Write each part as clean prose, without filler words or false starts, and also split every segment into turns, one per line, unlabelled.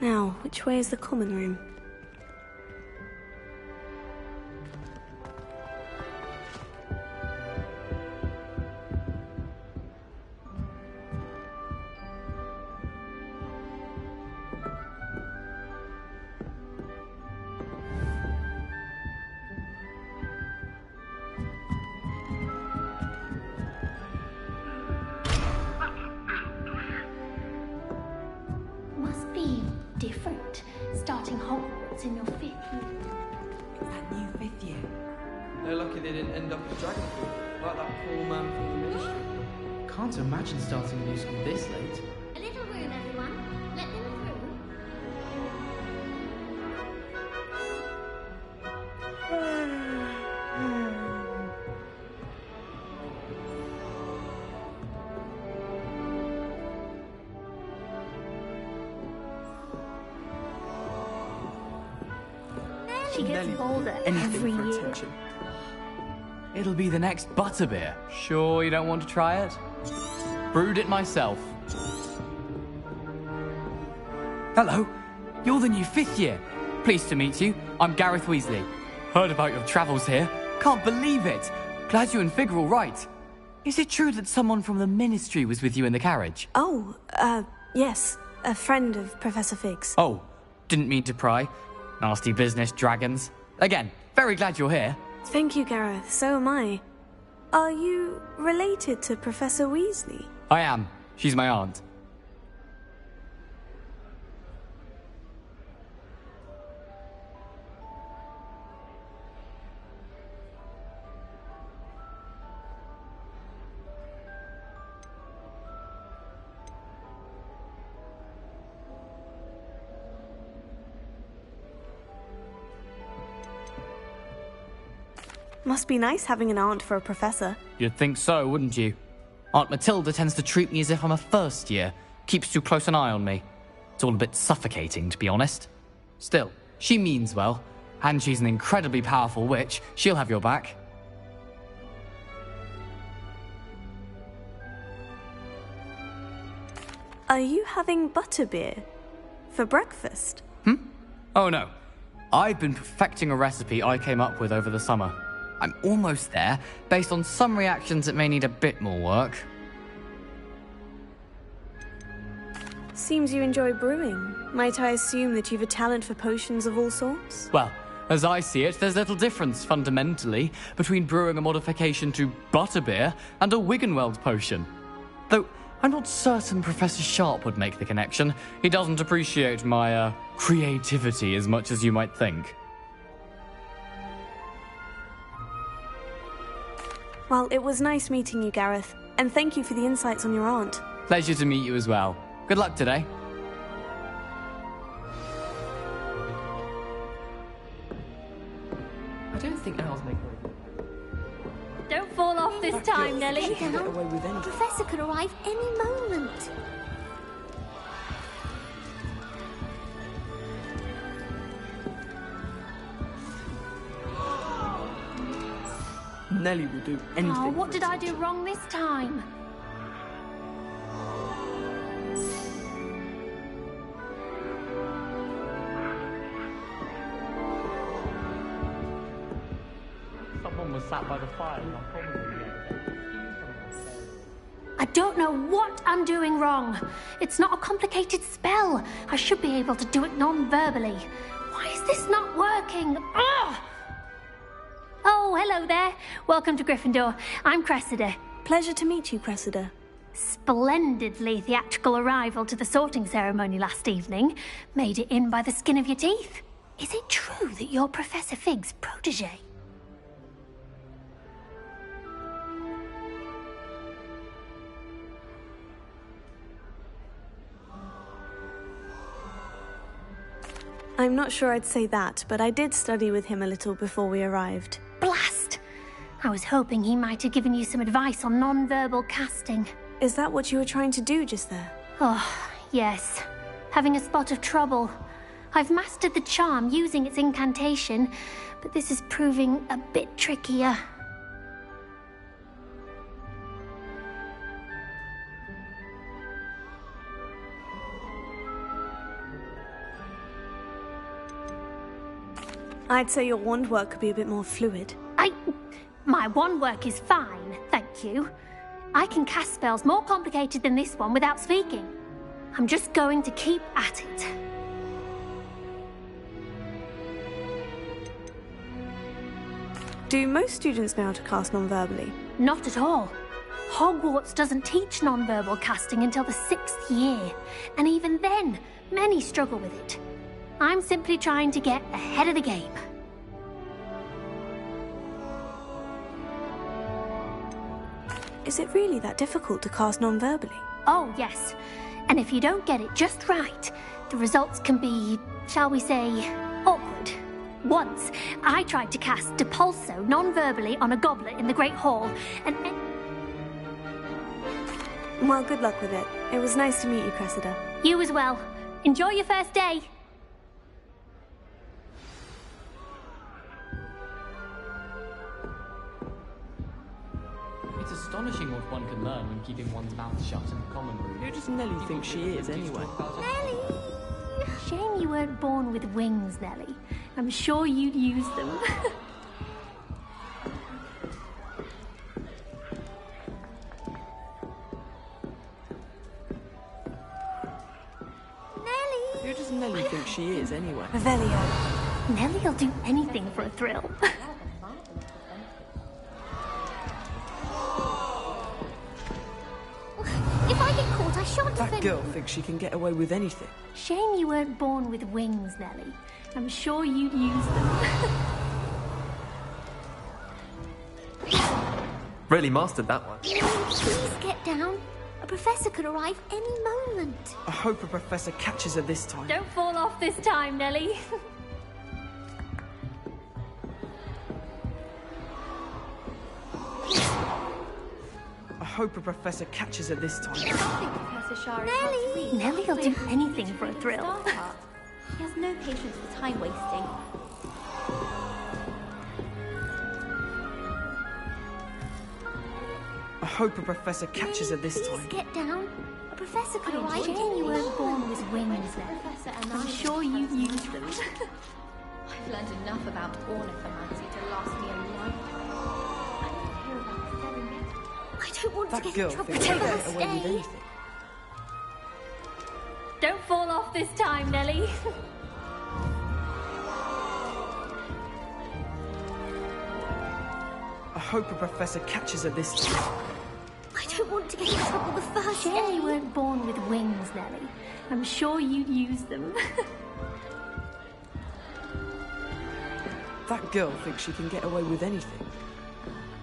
Now, which way is the common room?
Must be different, starting Hogwarts in your 5th year.
It's that new 5th year.
They're lucky they didn't end up at Dragon Pool, like that poor man from the ministry.
Can't imagine starting a new school this late.
A little room, everyone. Let them through. She gets bolder every
Anything for
year.
attention.
It'll be the next butterbeer. Sure you don't want to try it? Brewed it myself. Hello, you're the new 5th year. Pleased to meet you. I'm Gareth Weasley. Heard about your travels here. Can't believe it. Glad you and Fig are all right. Is it true that someone from the Ministry was with you in the carriage?
Oh, yes. A friend of Professor Fig's.
Oh, didn't mean to pry. Nasty business, dragons. Again, very glad you're here.
Thank you, Gareth. So am I. Are you related to Professor Weasley?
I am. She's my aunt.
Must be nice having an aunt for a professor.
You'd think so, wouldn't you? Aunt Matilda tends to treat me as if I'm a first year. Keeps too close an eye on me. It's all a bit suffocating, to be honest. Still, she means well. And she's an incredibly powerful witch. She'll have your back.
Are you having butterbeer for breakfast?
Oh no. I've been perfecting a recipe I came up with over the summer. I'm almost there, based on some reactions that may need a bit more work.
Seems you enjoy brewing. Might I assume that you've a talent for potions of all sorts?
Well, as I see it, there's little difference, fundamentally, between brewing a modification to butterbeer and a Wiggenweld potion. Though, I'm not certain Professor Sharp would make the connection. He doesn't appreciate my, creativity as much as you might think.
Well, it was nice meeting you, Gareth. And thank you for the insights on your aunt.
Pleasure to meet you as well. Good luck today.
I don't think owls make very
Don't fall off this time, Nelly.
She can get away with anything.
Professor could arrive any moment.
Nelly will do anything.
Oh, what
for
did I do
attention.
wrong this time?
Someone was sat by the fire.
I don't know what I'm doing wrong. It's not a complicated spell. I should be able to do it non-verbally. Why is this not working? Ugh! Oh, hello there. Welcome to Gryffindor. I'm Cressida.
Pleasure to meet you, Cressida.
Splendidly theatrical arrival to the sorting ceremony last evening. Made it in by the skin of your teeth. Is it true that you're Professor Fig's protege?
I'm not sure I'd say that, but I did study with him a little before we arrived.
Blast! I was hoping he might have given you some advice on non-verbal casting.
Is that what you were trying to do just there?
Oh, yes. Having a spot of trouble. I've mastered the charm using its incantation, but this is proving a bit trickier.
I'd say your wand work could be a bit more fluid.
My wand work is fine, thank you. I can cast spells more complicated than this one without speaking. I'm just going to keep at it.
Do most students know how to cast non-verbally?
Not at all. Hogwarts doesn't teach non-verbal casting until the 6th year, and even then, many struggle with it. I'm simply trying to get ahead of the game.
Is it really that difficult to cast non-verbally?
Oh, yes. And if you don't get it just right, the results can be, shall we say, awkward. Once, I tried to cast Depulso non-verbally on a goblet in the Great Hall, and...
Well, good luck with it. It was nice to meet you, Cressida.
You as well. Enjoy your first day.
It's astonishing what one can learn when keeping one's mouth shut in the common room.
Who does Nelly think she is, anyway?
Nelly! Shame you weren't born with wings, Nelly. I'm sure you'd use them. Nelly!
Who does Nelly think she is, anyway?
Revelio.
Nelly'll do anything for a thrill. If I get caught, I shan't
That
defend...
girl thinks she can get away with anything.
Shame you weren't born with wings, Nelly. I'm sure you'd use them.
Really mastered that one.
Please get down. A professor could arrive any moment.
I hope a professor catches her this time.
Don't fall off this time, Nelly.
I hope a professor catches her this time.
Nelly! Nelly'll do anything for a thrill.
He has no patience for time wasting.
I hope a professor catches her this
Please
time.
get down. A professor could arrive. Shame you weren't born with wings, Nelly. I'm sure you'd use them.
I've learned enough about ornithomancy to last me a lifetime. I don't care about selling it.
I don't want
That
to get
girl
in trouble.
thinks she can
I'll
get away with
stay.
anything.
Don't fall off this time, Nelly.
I hope a professor catches her this time.
I don't want to get in trouble the first day. Shame you weren't born with wings, Nelly. I'm sure you'd use them.
That girl thinks she can get away with anything.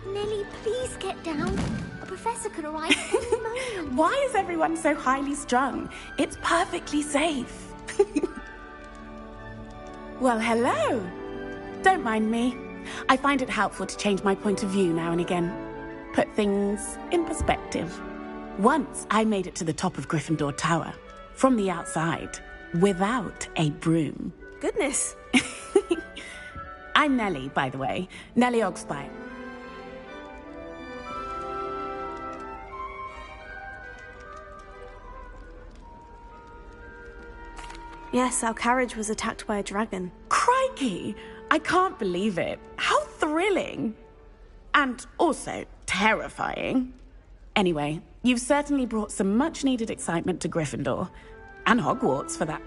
Nelly, please get down. A professor could arrive any moment.
Why is everyone so highly strung? It's perfectly safe. Well, hello. Don't mind me. I find it helpful to change my point of view now and again. Put things in perspective. Once I made it to the top of Gryffindor Tower, from the outside, without a broom.
Goodness.
I'm Nellie, by the way. Nellie Ogspine.
Yes, our carriage was attacked by a dragon.
Crikey! I can't believe it. How thrilling! And also terrifying. Anyway, you've certainly brought some much-needed excitement to Gryffindor. And Hogwarts, for that.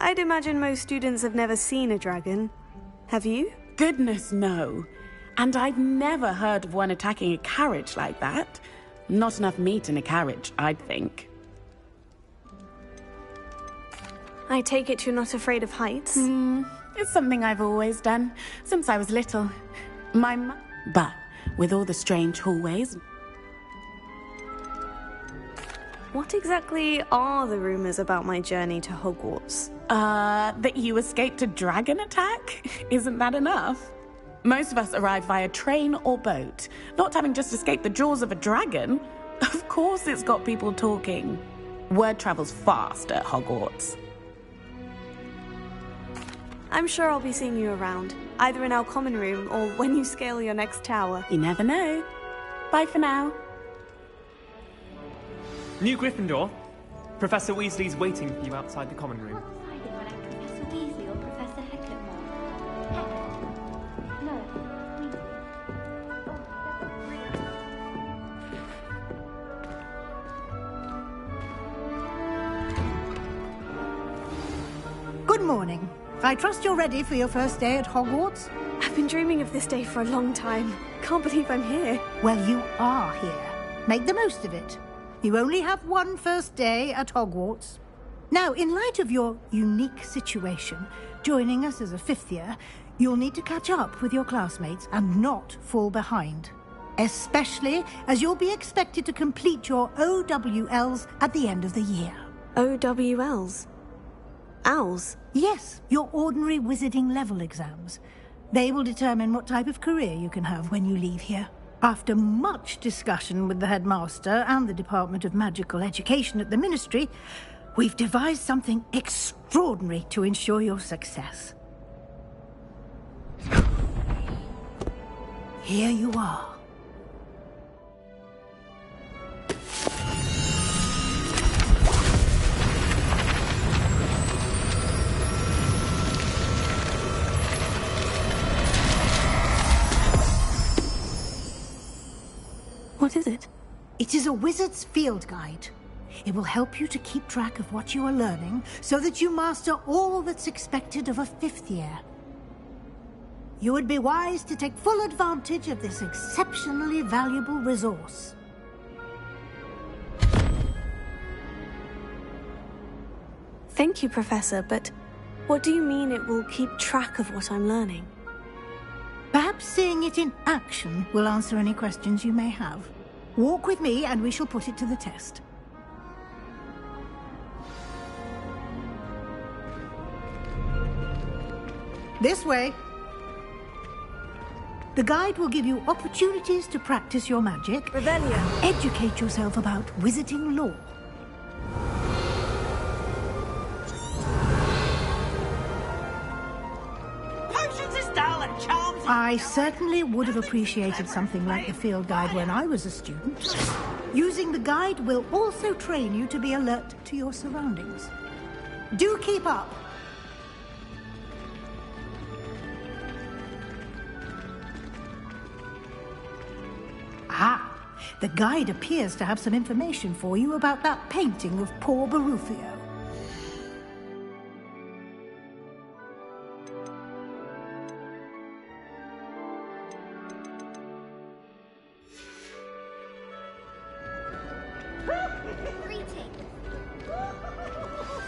I'd imagine most students have never seen a dragon. Have you?
Goodness, no. And I've never heard of one attacking a carriage like that. Not enough meat in a carriage, I'd think.
I take it you're not afraid of heights?
It's something I've always done, since I was little. But with all the strange hallways...
What exactly are the rumors about my journey to Hogwarts?
That you escaped a dragon attack? Isn't that enough? Most of us arrive via train or boat, not having just escaped the jaws of a dragon. Of course it's got people talking. Word travels fast at Hogwarts.
I'm sure I'll be seeing you around, either in our common room or when you scale your next tower.
You never know. Bye for now.
New Gryffindor. Professor Weasley's waiting for you outside the common room.
Decided when I'm Professor Weasley or Professor Hecklemore. No, Weasley.
Good morning. I trust you're ready for your first day at Hogwarts?
I've been dreaming of this day for a long time. Can't believe I'm here.
Well, you are here. Make the most of it. You only have one first day at Hogwarts. Now, in light of your unique situation, joining us as a fifth year, you'll need to catch up with your classmates and not fall behind. Especially as you'll be expected to complete your OWLs at the end of the year.
OWLs? Owls?
Yes, your ordinary wizarding level exams. They will determine what type of career you can have when you leave here. After much discussion with the headmaster and the Department of Magical Education at the Ministry, we've devised something extraordinary to ensure your success. Here you are.
What is it?
It is a wizard's field guide. It will help you to keep track of what you are learning so that you master all that's expected of a fifth year. You would be wise to take full advantage of this exceptionally valuable resource.
Thank you, Professor, but what do you mean it will keep track of what I'm learning?
Perhaps seeing it in action will answer any questions you may have. Walk with me and we shall put it to the test. This way. The guide will give you opportunities to practice your magic.
Revelio.
Educate yourself about wizarding lore. I certainly would have appreciated something like the field guide when I was a student. Using the guide will also train you to be alert to your surroundings. Do keep up. Ah, the guide appears to have some information for you about that painting of poor Barufio.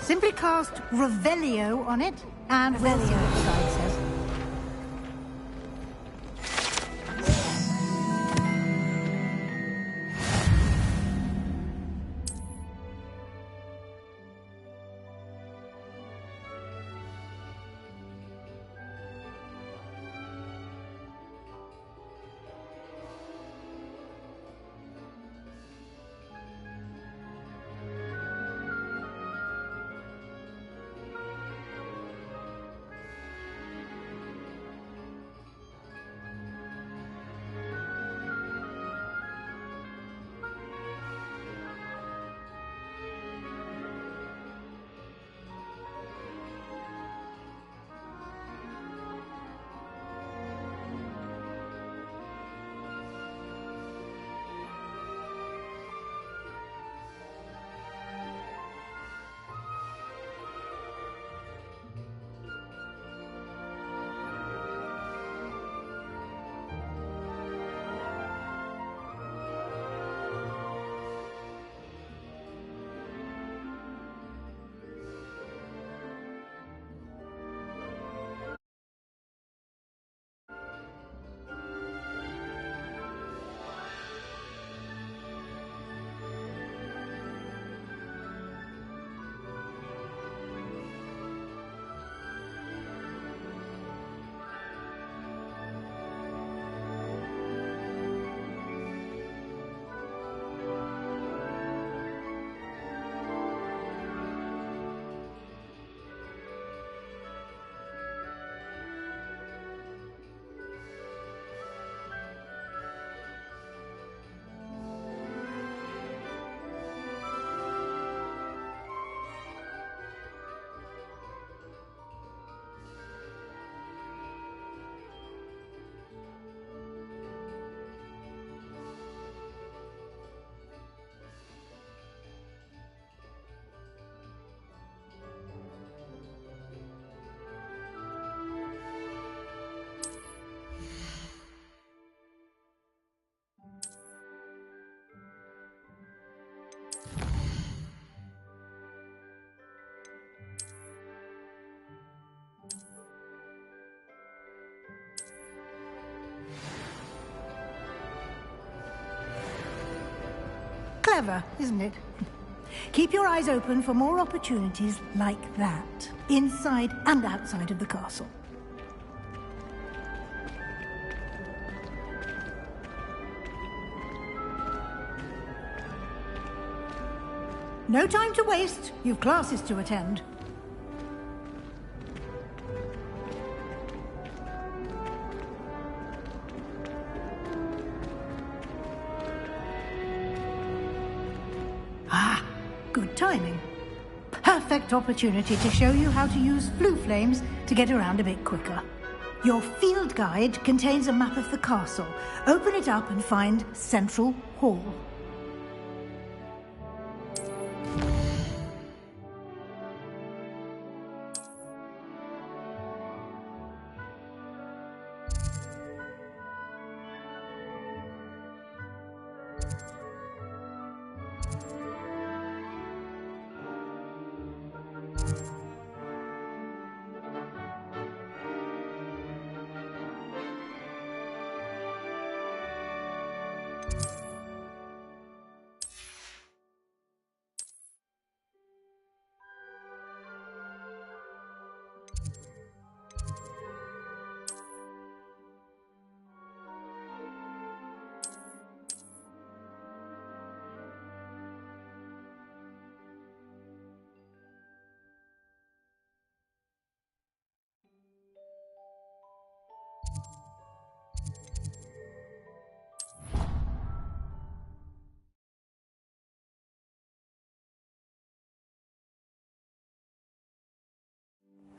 Simply cast Revelio on it, and we'll see what the guide says. Clever, isn't it? Keep your eyes open for more opportunities like that, inside and outside of the castle. No time to waste. You've classes to attend. Ah, good timing. Perfect opportunity to show you how to use flue flames to get around a bit quicker. Your field guide contains a map of the castle. Open it up and find Central Hall.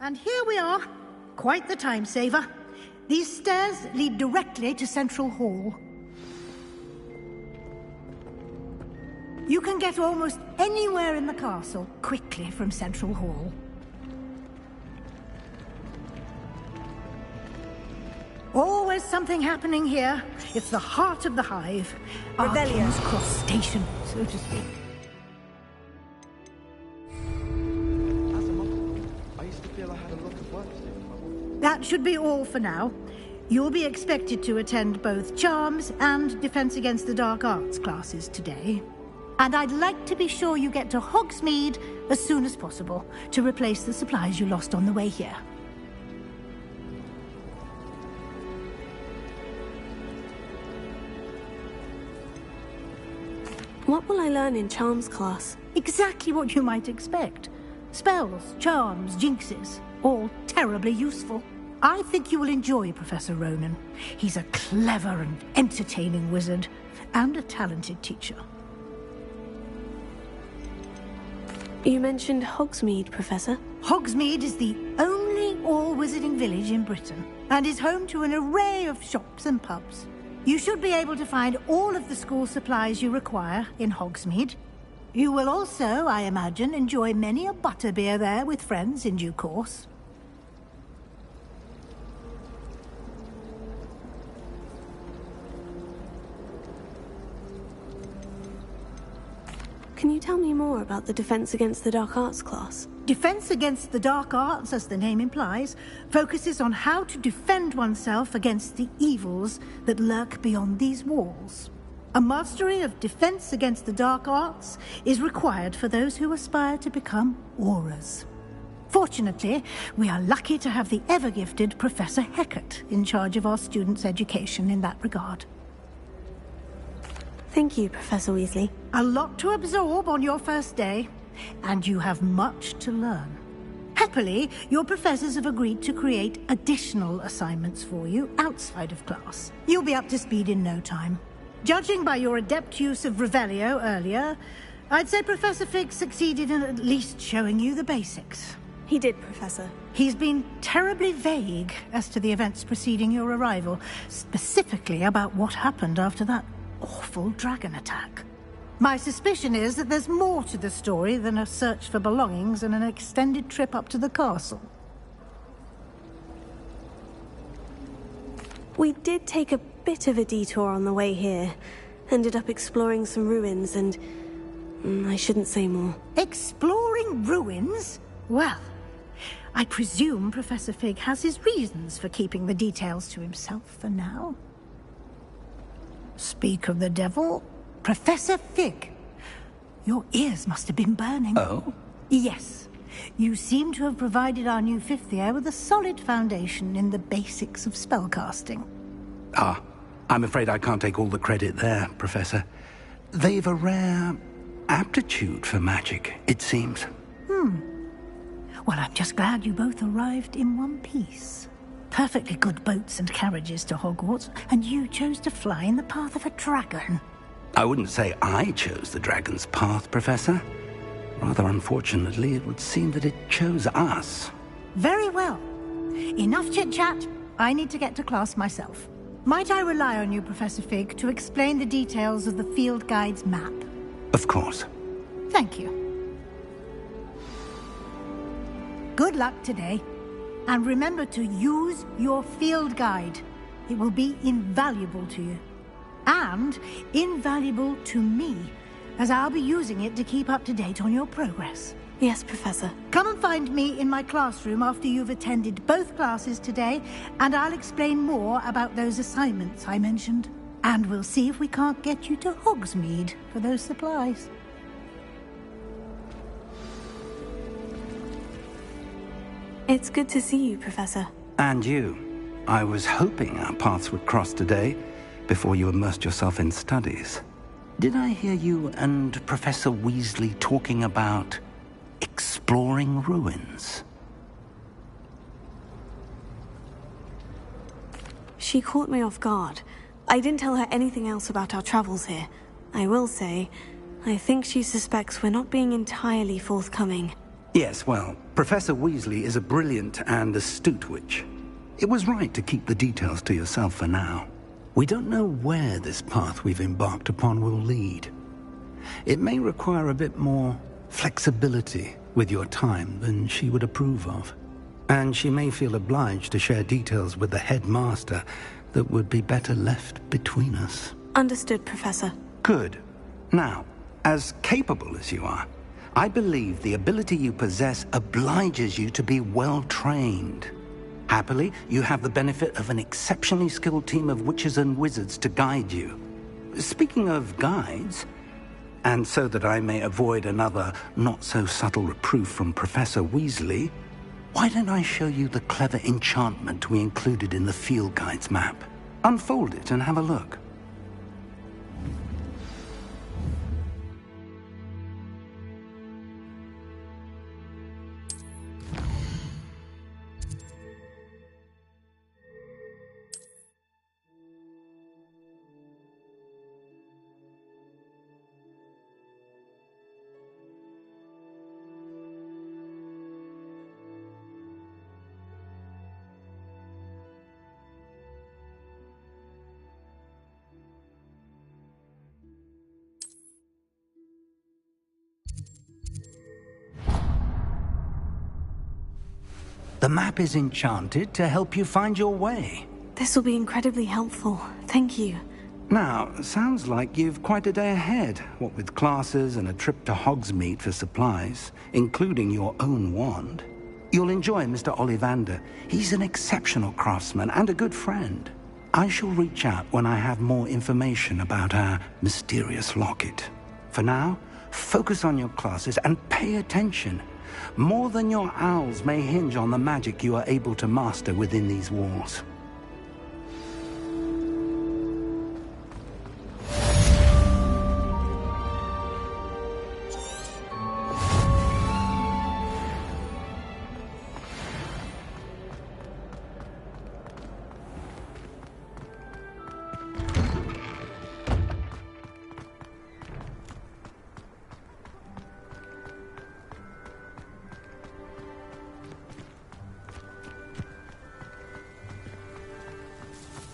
And here we are. Quite the time saver. These stairs lead directly to Central Hall. You can get almost anywhere in the castle quickly from Central Hall. Always something happening here. It's the heart of the hive. Our King's Cross Station, so to speak. That should be all for now. You'll be expected to attend both Charms and Defense Against the Dark Arts classes today. And I'd like to be sure you get to Hogsmeade as soon as possible to replace the supplies you lost on the way here.
What will I learn in Charms class?
Exactly what you might expect. Spells, charms, jinxes, all terribly useful. I think you will enjoy Professor Ronan. He's a clever and entertaining wizard, and a talented teacher.
You mentioned Hogsmeade, Professor.
Hogsmeade is the only all-wizarding village in Britain, and is home to an array of shops and pubs. You should be able to find all of the school supplies you require in Hogsmeade. You will also, I imagine, enjoy many a butterbeer there with friends in due course.
Can you tell me more about the Defense Against the Dark Arts class?
Defense Against the Dark Arts, as the name implies, focuses on how to defend oneself against the evils that lurk beyond these walls. A mastery of Defense Against the Dark Arts is required for those who aspire to become Aurors. Fortunately, we are lucky to have the ever-gifted Professor Hecat in charge of our students' education in that regard.
Thank you, Professor Weasley.
A lot to absorb on your first day, and you have much to learn. Happily, your professors have agreed to create additional assignments for you outside of class. You'll be up to speed in no time. Judging by your adept use of Revelio earlier, I'd say Professor Fig succeeded in at least showing you the basics.
He did, Professor.
He's been terribly vague as to the events preceding your arrival, specifically about what happened after that awful dragon attack. My suspicion is that there's more to the story than a search for belongings and an extended trip up to the castle.
We did take a bit of a detour on the way here. Ended up exploring some ruins and... I shouldn't say more.
Exploring ruins? Well, I presume Professor Fig has his reasons for keeping the details to himself for now. Speak of the devil, Professor Fig, Your ears must have been burning.
Oh?
Yes. You seem to have provided our new fifth year with a solid foundation in the basics of spellcasting.
Ah, I'm afraid I can't take all the credit there, Professor. They've a rare aptitude for magic, it seems.
Well, I'm just glad you both arrived in one piece. Perfectly good boats and carriages to Hogwarts, and you chose to fly in the path of a dragon.
I wouldn't say I chose the dragon's path, Professor. Rather unfortunately, it would seem that it chose us.
Very well. Enough chit-chat. I need to get to class myself. Might I rely on you, Professor Fig, to explain the details of the field guide's map?
Of course.
Thank you. Good luck today. And remember to use your field guide. It will be invaluable to you. And invaluable to me, as I'll be using it to keep up to date on your progress.
Yes, Professor.
Come and find me in my classroom after you've attended both classes today, and I'll explain more about those assignments I mentioned. And we'll see if we can't get you to Hogsmeade for those supplies.
It's good to see you, Professor.
And you. I was hoping our paths would cross today, before you immersed yourself in studies. Did I hear you and Professor Weasley talking about exploring ruins?
She caught me off guard. I didn't tell her anything else about our travels here. I will say, I think she suspects we're not being entirely forthcoming.
Yes, well, Professor Weasley is a brilliant and astute witch. It was right to keep the details to yourself for now. We don't know where this path we've embarked upon will lead. It may require a bit more flexibility with your time than she would approve of. And she may feel obliged to share details with the headmaster that would be better left between us.
Understood, Professor.
Good. Now, as capable as you are, I believe the ability you possess obliges you to be well-trained. Happily, you have the benefit of an exceptionally skilled team of witches and wizards to guide you. Speaking of guides, and so that I may avoid another not-so-subtle reproof from Professor Weasley, why don't I show you the clever enchantment we included in the field guide's map? Unfold it and have a look. The map is enchanted to help you find your way.
This will be incredibly helpful. Thank you.
Now, sounds like you've quite a day ahead, what with classes and a trip to Hogsmeade for supplies, including your own wand. You'll enjoy Mr. Ollivander. He's an exceptional craftsman and a good friend. I shall reach out when I have more information about our mysterious locket. For now, focus on your classes and pay attention. More than your owls may hinge on the magic you are able to master within these walls.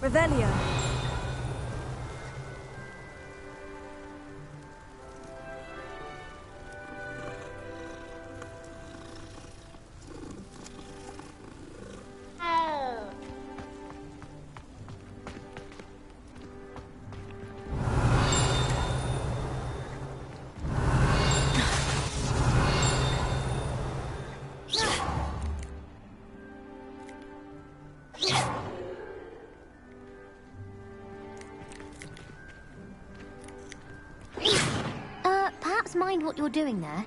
Revelio.
mind what you're doing there?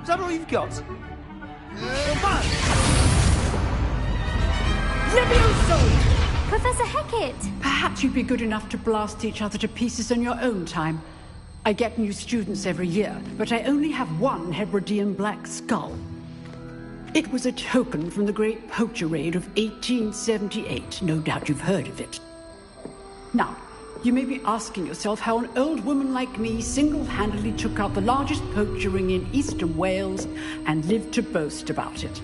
Is that all you've got?
Levioso!
Professor Hecat!
Perhaps you'd be good enough to blast each other to pieces in your own time. I get new students every year, but I only have one Hebridean black skull. It was a token from the Great Poacher Raid of 1878. No doubt you've heard of it. Now, you may be asking yourself how an old woman like me single-handedly took out the largest poacher ring in eastern Wales and lived to boast about it.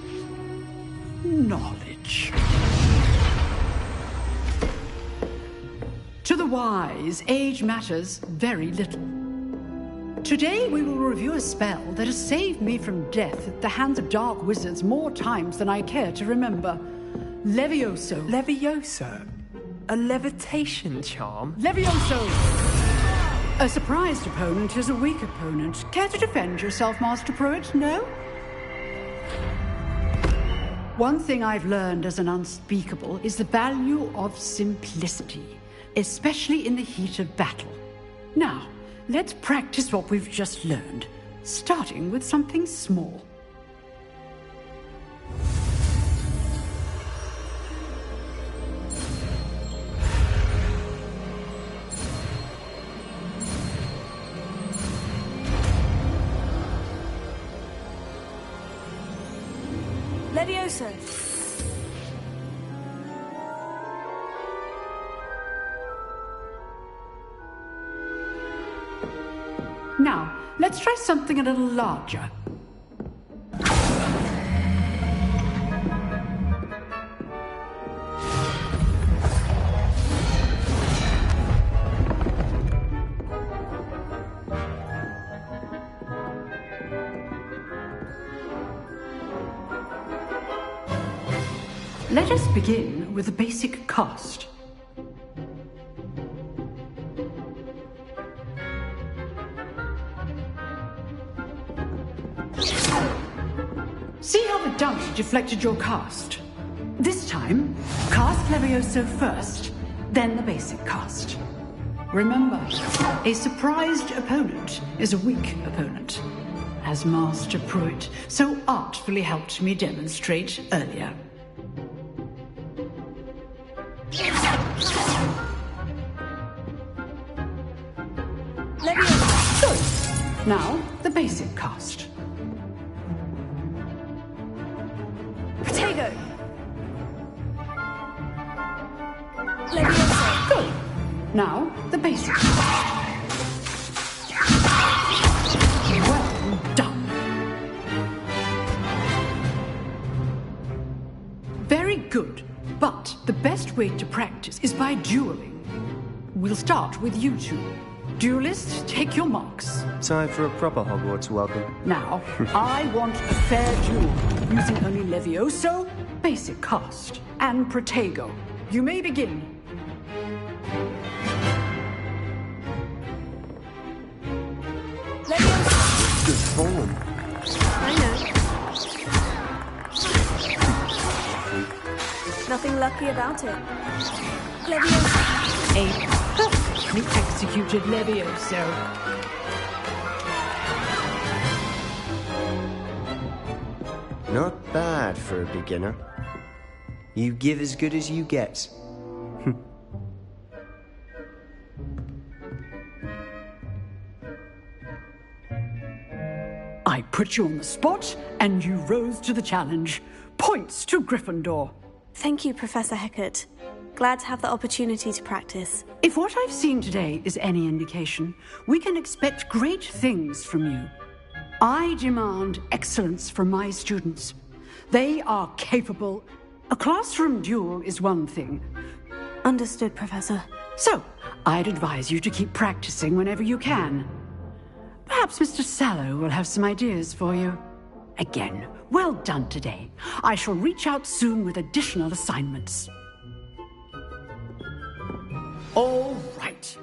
Knowledge. To the wise, age matters very little. Today we will review a spell that has saved me from death at the hands of dark wizards more times than I care to remember. Levioso.
Levioso? A levitation charm?
Levioso! A surprised opponent is a weak opponent. Care to defend yourself, Master Pruitt? No? One thing I've learned as an unspeakable is the value of simplicity, especially in the heat of battle. Now, let's practice what we've just learned, starting with something small.
Levioso.
Now, let's try something a little larger. Let us begin with a basic cast. See how the dunk deflected your cast? This time, cast Levioso first, then the basic cast. Remember, a surprised opponent is a weak opponent, as Master Pruitt so artfully helped me demonstrate earlier. Levioso. Good. Now, the basic cast.
Potato. Levioso.
Good. Now, the basic cast. Well done. Very good. But the best way to practice is by dueling. We'll start with you two. Duelists, take your marks.
Time for a proper Hogwarts welcome.
Now, I want a fair duel, using only Levioso, basic cast, and Protego. You may begin.
Levioso.
Good form.
I know. Nothing lucky about it. Levioso.
A perfectly executed Levioso.
Not bad for a beginner. You give as good as you get.
I put you on the spot, and you rose to the challenge. Points to Gryffindor.
Thank you, Professor Hecat. Glad to have the opportunity to practice.
If what I've seen today is any indication, we can expect great things from you. I demand excellence from my students. They are capable. A classroom duel is one thing.
Understood, Professor.
So, I'd advise you to keep practicing whenever you can. Perhaps Mr. Sallow will have some ideas for you. Again, well done today. I shall reach out soon with additional assignments. All right.